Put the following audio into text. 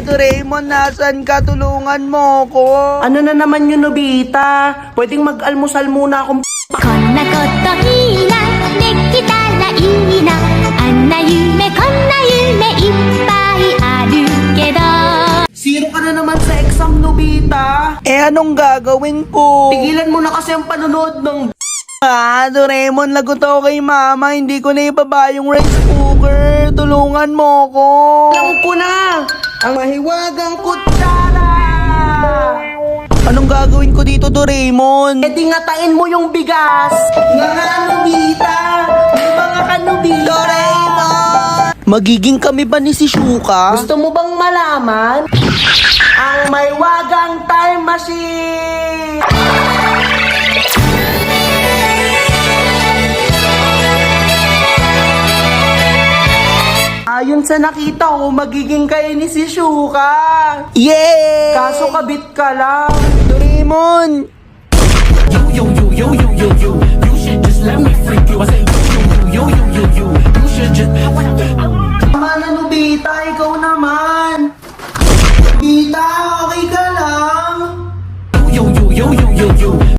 Doraemon, nasan ka? Tulungan mo ko. Ano na naman yun, Nobita? Pwedeng mag-almusal muna akong こんなこといいなできたらいいなあんな夢こんな夢いっぱいあるけど Zero ka na naman sa exam, Nobita. Eh, anong gagawin ko? Tigilan mo na kasi ang panonood ng Doraemon, lagot ako kay mama. Hindi ko na ibaba yung rice cooker. Tulungan mo ko. Alam ko na! Ang mahiwagang kutsara! Anong gagawin ko dito, Doraemon? E di ngatain mo yung bigas! Mga Nobita! Mga kanobita! Doraemon! Magiging kami ba ni si Shuka? Gusto mo bang malaman? Ang may wagang time machine! Ayon sa nakita ko, magiging kayo ni si Shuka. Yay! Kaso kabit ka lang. Doraemon! You should just let me freak you. I say you should just. Tama na, Nobita, ikaw naman. Nobita, okay ka lang? You